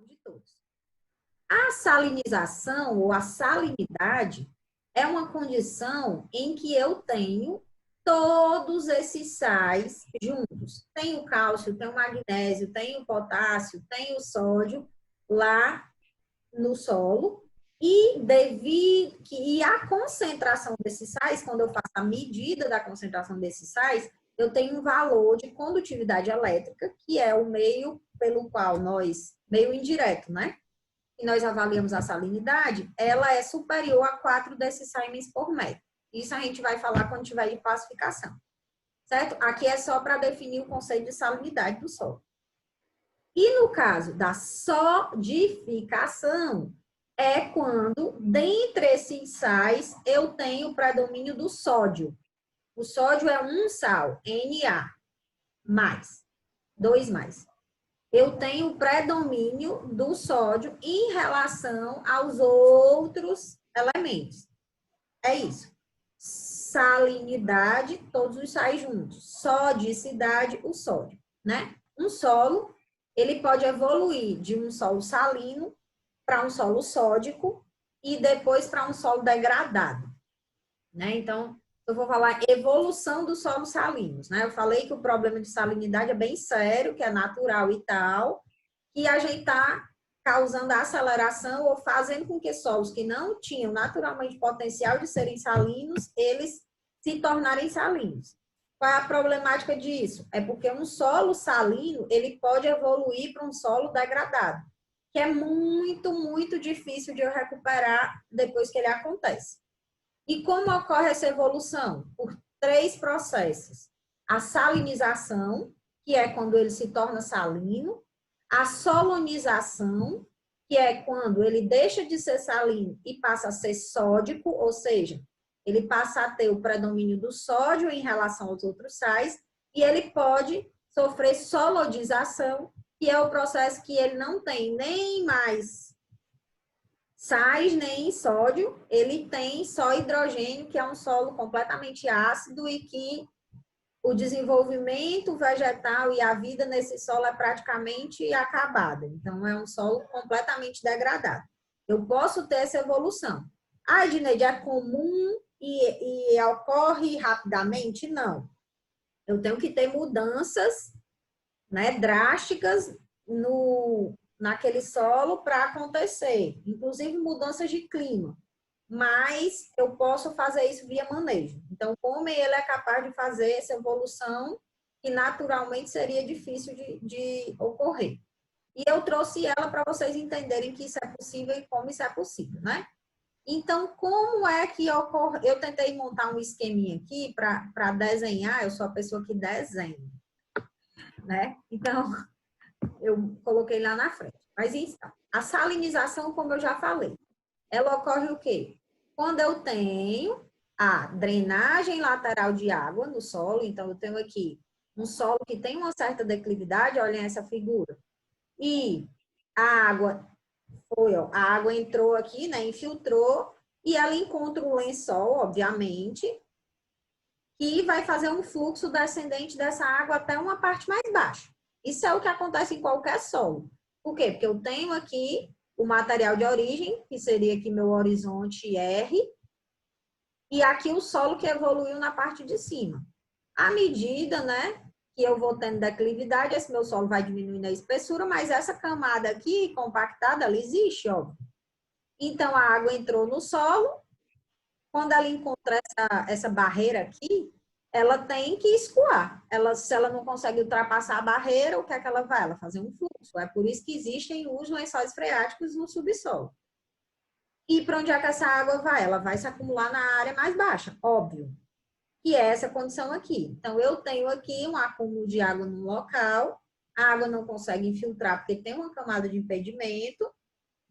de todos. A salinização ou a salinidade é uma condição em que eu tenho todos esses sais juntos. Tem o cálcio, tem o magnésio, tem o potássio, tem o sódio lá no solo. E a concentração desses sais, quando eu faço a medida da concentração desses sais, eu tenho um valor de condutividade elétrica, que é o meio pelo qual meio indireto, né? E nós avaliamos a salinidade, ela é superior a 4 decisiemens por metro. Isso a gente vai falar quando tiver de classificação. Certo? Aqui é só para definir o conceito de salinidade do solo. E no caso da sodificação, é quando, dentre esses sais, eu tenho o predomínio do sódio. O sódio é um sal, Na, mais, 2 mais. Eu tenho o predomínio do sódio em relação aos outros elementos. É isso. Salinidade, todos os sais juntos. Sodicidade, o sódio, né? Um solo, ele pode evoluir de um solo salino para um solo sódico e depois para um solo degradado, né? Então, eu vou falar evolução dos solos salinos, né? Eu falei que o problema de salinidade é bem sério, que é natural e tal, que a gente está causando aceleração ou fazendo com que solos que não tinham naturalmente potencial de serem salinos, eles se tornarem salinos. Qual é a problemática disso? É porque um solo salino, ele pode evoluir para um solo degradado, que é muito, muito difícil de eu recuperar depois que ele acontece. E como ocorre essa evolução? Por 3 processos. A salinização, que é quando ele se torna salino, a solonização, que é quando ele deixa de ser salino e passa a ser sódico, ou seja, ele passa a ter o predomínio do sódio em relação aos outros sais, e ele pode sofrer solodização, que é o processo que ele não tem nem mais sais nem sódio, ele tem só hidrogênio, que é um solo completamente ácido e que o desenvolvimento vegetal e a vida nesse solo é praticamente acabada. Então, é um solo completamente degradado. Eu posso ter essa evolução. Ah, Edneide, é comum e ocorre rapidamente? Não. Eu tenho que ter mudanças, né, drásticas naquele solo para acontecer, inclusive mudanças de clima. Mas eu posso fazer isso via manejo. Então, como ele é capaz de fazer essa evolução que naturalmente seria difícil de ocorrer. E eu trouxe ela para vocês entenderem que isso é possível e como isso é possível, né? Então, como é que ocorre? Eu tentei montar um esqueminha aqui para desenhar, eu sou a pessoa que desenha, né? Então, eu coloquei lá na frente. Mas então, a salinização, como eu já falei, ela ocorre o quê? Quando eu tenho a drenagem lateral de água no solo, então eu tenho aqui um solo que tem uma certa declividade, olhem essa figura, e a água a água entrou aqui, né, infiltrou, e ela encontra um lençol, obviamente, que vai fazer um fluxo descendente dessa água até uma parte mais baixa. Isso é o que acontece em qualquer solo. Por quê? Porque eu tenho aqui o material de origem, que seria aqui meu horizonte R, e aqui o solo que evoluiu na parte de cima. À medida, né, que eu vou tendo declividade, esse meu solo vai diminuindo a espessura, mas essa camada aqui, compactada, ela existe, óbvio. Então, a água entrou no solo, quando ela encontra essa barreira aqui, ela tem que escoar. Se ela não consegue ultrapassar a barreira, o que é que ela vai? Ela fazer um fluxo. É por isso que existem os lençóis freáticos no subsolo. E para onde é que essa água vai? Ela vai se acumular na área mais baixa, óbvio. Que é essa condição aqui. Então, eu tenho aqui um acúmulo de água no local, a água não consegue infiltrar porque tem uma camada de impedimento.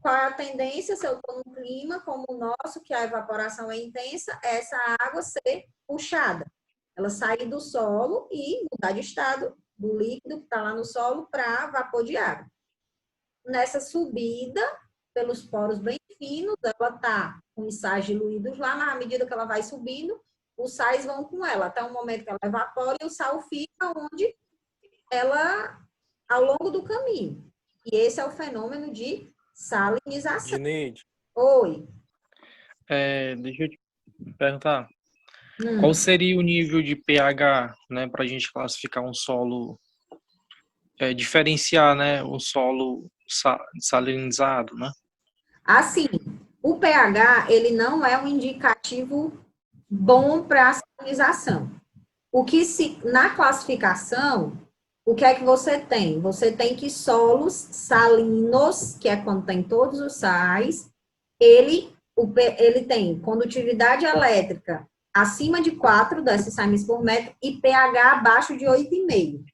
Qual é a tendência, se eu estou num clima como o nosso, que a evaporação é intensa, é essa água ser puxada. Ela sair do solo e mudar de estado do líquido que está lá no solo para vapor de água. Nessa subida, pelos poros bem finos, ela está com os sais diluídos lá, mas à medida que ela vai subindo, os sais vão com ela, até o momento que ela evapora e o sal fica onde ela, ao longo do caminho. E esse é o fenômeno de salinização. Dineide, Oi. deixa eu te perguntar, qual Hum. seria o nível de pH, né, para a gente classificar um solo, diferenciar, né, um solo salinizado, né? Assim, o pH, ele não é um indicativo bom para a salinização. O que se, na classificação, o que é que você tem? Você tem que solos salinos, que é quando tem todos os sais, ele tem condutividade elétrica acima de 4 decissais por metro e pH abaixo de 8,5,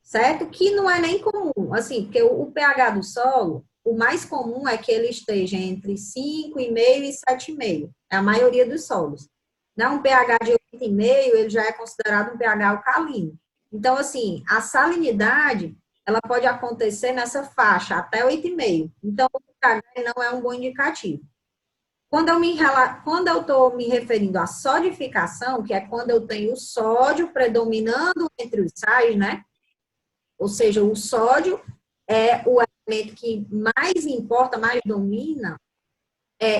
certo? Que não é nem comum, assim, porque o pH do solo, o mais comum é que ele esteja entre 5,5 e 7,5, é a maioria dos solos. Não, um pH de 8,5, ele já é considerado um pH alcalino. Então, assim, a salinidade, ela pode acontecer nessa faixa, até 8,5. Então, o pH não é um bom indicativo. Quando eu estou me referindo à sodificação, que é quando eu tenho o sódio predominando entre os sais, né? Ou seja, o sódio é o elemento que mais importa, mais domina,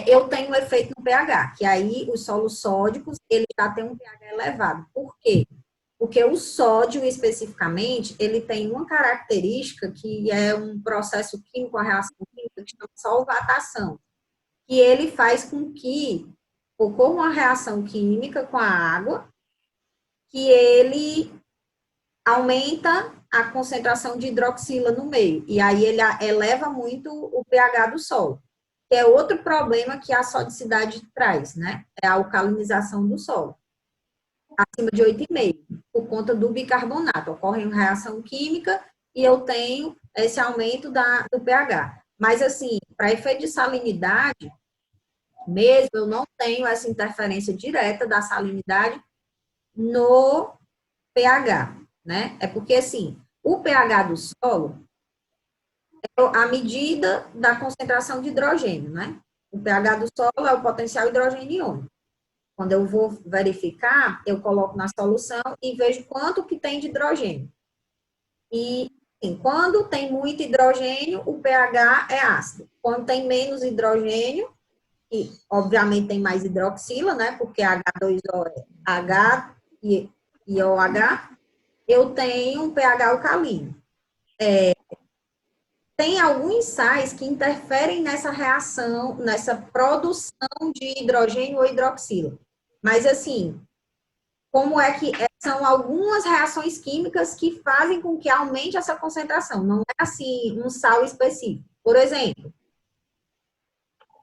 eu tenho um efeito no pH, que aí os solos sódicos, ele já tem um pH elevado. Por quê? Porque o sódio, especificamente, ele tem uma característica que é um processo químico, a reação química, que chama solvatação, que ele faz com que ocorra uma reação química com a água, que ele aumenta a concentração de hidroxila no meio, e aí ele eleva muito o pH do solo, que é outro problema que a sodicidade traz, né? É a alcalinização do solo, acima de 8,5, por conta do bicarbonato. Ocorre uma reação química e eu tenho esse aumento do pH. Mas, assim, para efeito de salinidade, mesmo, eu não tenho essa interferência direta da salinidade no pH, né? É porque, assim, o pH do solo é a medida da concentração de hidrogênio, né? O pH do solo é o potencial hidrogênio iônico. Quando eu vou verificar, eu coloco na solução e vejo quanto que tem de hidrogênio. E, assim, quando tem muito hidrogênio, o pH é ácido. Quando tem menos hidrogênio, e obviamente tem mais hidroxila, né? Porque H2O é H e OH, eu tenho um pH alcalino. Tem alguns sais que interferem nessa reação, nessa produção de hidrogênio ou hidroxila. Mas, assim, como é que são algumas reações químicas que fazem com que aumente essa concentração. Não é, assim, um sal específico. Por exemplo,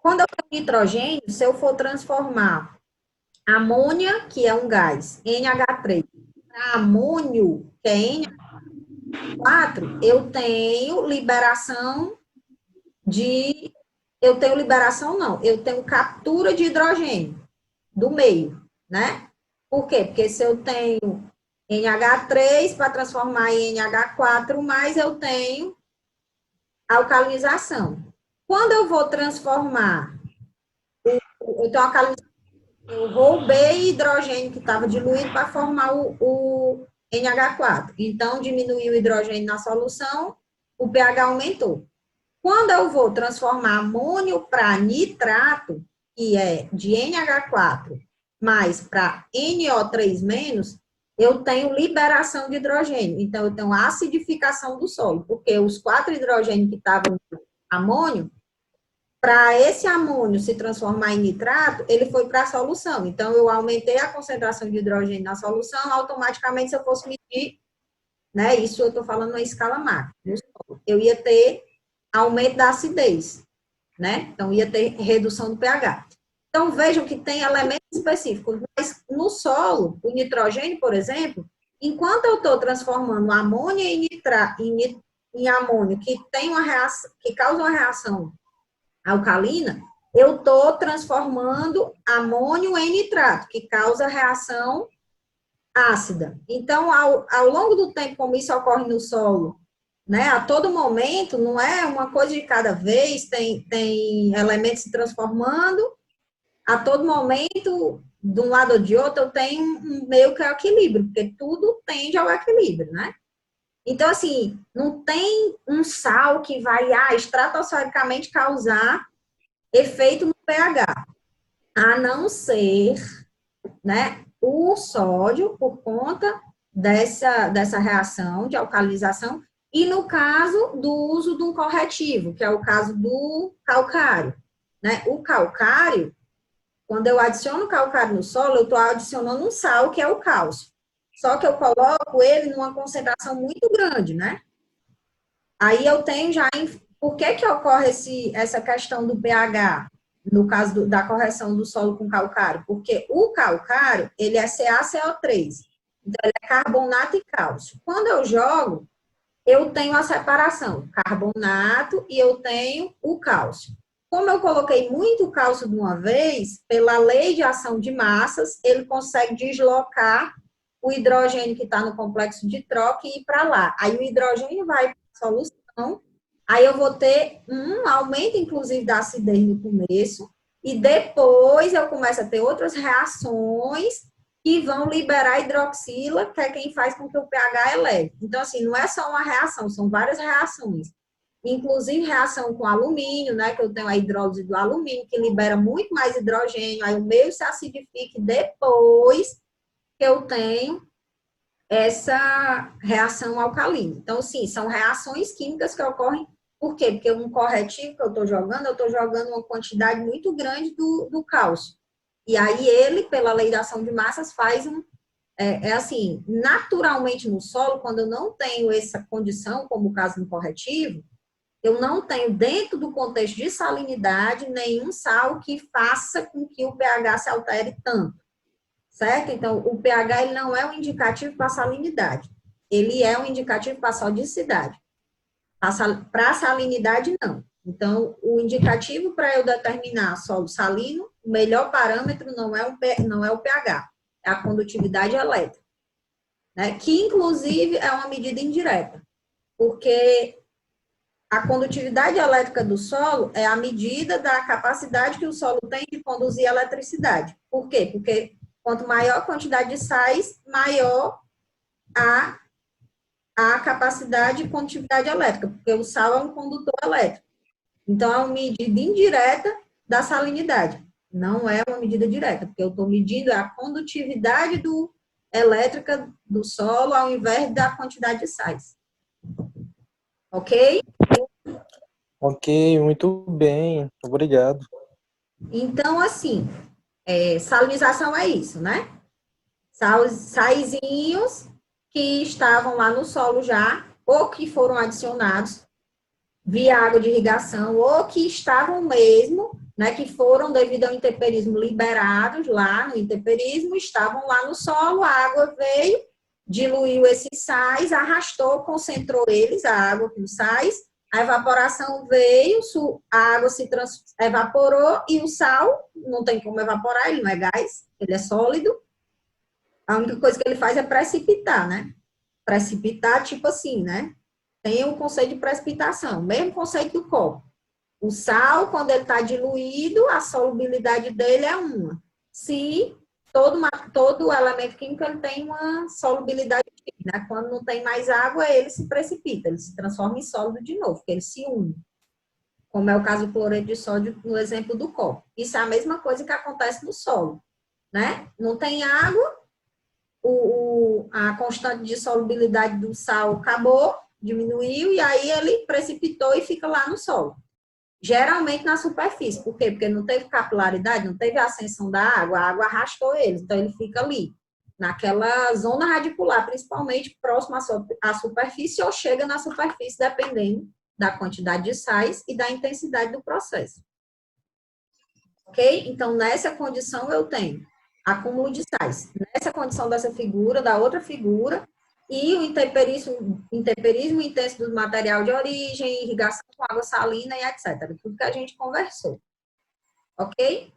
quando eu tenho nitrogênio, se eu for transformar amônia, que é um gás, NH3, para amônio, que é NH4, eu tenho liberação de... Eu tenho liberação, não. Eu tenho captura de hidrogênio do meio, né? Por quê? Porque se eu tenho NH3 para transformar em NH4, mais eu tenho alcalinização. Quando eu vou transformar, eu tenho alcalinização, eu roubei hidrogênio que estava diluído para formar o NH4. Então, diminuiu o hidrogênio na solução, o pH aumentou. Quando eu vou transformar amônio para nitrato, que é de NH4 mais para NO3-, eu tenho liberação de hidrogênio. Então, eu tenho acidificação do solo, porque os 4 hidrogênios que estavam no amônio, para esse amônio se transformar em nitrato, ele foi para a solução. Então, eu aumentei a concentração de hidrogênio na solução, automaticamente, se eu fosse medir, né, isso eu estou falando na escala macro, eu ia ter aumento da acidez, né? Então, ia ter redução do pH. Então, vejam que tem elementos específicos, mas no solo, o nitrogênio, por exemplo, enquanto eu estou transformando amônia em amônio, que tem uma reação, que causa uma reação alcalina, eu estou transformando amônio em nitrato, que causa reação ácida. Então, ao longo do tempo, como isso ocorre no solo, né, a todo momento, não é uma coisa de cada vez, tem elementos se transformando, a todo momento, de um lado ou de outro, eu tenho um meio que equilíbrio, porque tudo tende ao equilíbrio, né? Então, assim, não tem um sal que vai, estratosfericamente causar efeito no pH, a não ser, né, o sódio, por conta dessa reação de alcalinização, e no caso do uso de um corretivo, que é o caso do calcário, né? O calcário, quando eu adiciono calcário no solo, eu estou adicionando um sal, que é o cálcio. Só que eu coloco ele numa concentração muito grande, né? Aí eu tenho já... Por que ocorre essa questão do pH, no caso da correção do solo com calcário? Porque o calcário, ele é CaCO3. Então, ele é carbonato e cálcio. Quando eu jogo, eu tenho a separação, carbonato e eu tenho o cálcio. Como eu coloquei muito cálcio de uma vez, pela lei de ação de massas, ele consegue deslocar o hidrogênio que está no complexo de troca e ir para lá. Aí o hidrogênio vai para a solução, aí eu vou ter um aumento, inclusive, da acidez no começo, e depois eu começo a ter outras reações que vão liberar hidroxila, que é quem faz com que o pH eleve. Então, assim, não é só uma reação, são várias reações. Inclusive reação com alumínio, né, que eu tenho a hidrólise do alumínio, que libera muito mais hidrogênio, aí o meio se acidifica depois que eu tenho essa reação alcalina. Então, sim, são reações químicas que ocorrem. Por quê? Porque um corretivo que eu estou jogando uma quantidade muito grande do cálcio. E aí ele, pela lei da ação de massas, faz assim, naturalmente no solo, quando eu não tenho essa condição, como o caso do corretivo, eu não tenho, dentro do contexto de salinidade, nenhum sal que faça com que o pH se altere tanto, certo? Então, o pH ele não é um indicativo para salinidade, ele é um indicativo para sodicidade. Para salinidade, não. Então, o indicativo para eu determinar solo salino, o melhor parâmetro não é o pH, é a condutividade elétrica, né? Que, inclusive, é uma medida indireta, porque a condutividade elétrica do solo é a medida da capacidade que o solo tem de conduzir eletricidade. Por quê? Porque quanto maior a quantidade de sais, maior a capacidade de condutividade elétrica, porque o sal é um condutor elétrico. Então, é uma medida indireta da salinidade. Não é uma medida direta, porque eu estou medindo a condutividade elétrica do solo ao invés da quantidade de sais. Ok? Ok, muito bem, obrigado. Então, assim, salinização é isso, né? Saizinhos que estavam lá no solo já, ou que foram adicionados via água de irrigação, ou que estavam mesmo, né, que foram devido ao intemperismo liberados lá no intemperismo, estavam lá no solo, a água veio, diluiu esses sais, arrastou, concentrou eles, a água com os sais, a evaporação veio, a água se evaporou e o sal, não tem como evaporar, ele não é gás, ele é sólido. A única coisa que ele faz é precipitar, né? Precipitar, tipo assim, né? Tem o conceito de precipitação, mesmo conceito do copo. O sal, quando ele está diluído, a solubilidade dele é uma. Se todo elemento químico ele tem uma solubilidade, né? Quando não tem mais água, ele se precipita, ele se transforma em sólido de novo, porque ele se une. Como é o caso do cloreto de sódio, no exemplo do copo. Isso é a mesma coisa que acontece no solo, né? Não tem água, a constante de solubilidade do sal acabou, diminuiu, e aí ele precipitou e fica lá no solo. Geralmente na superfície. Por quê? Porque não teve capilaridade, não teve ascensão da água, a água arrastou ele, então ele fica ali, naquela zona radicular, principalmente próximo à superfície, ou chega na superfície, dependendo da quantidade de sais e da intensidade do processo. Ok? Então, nessa condição, eu tenho acúmulo de sais. Nessa condição dessa figura, da outra figura, e o intemperismo intenso do material de origem, irrigação com água salina e etc. Tudo que a gente conversou. Ok?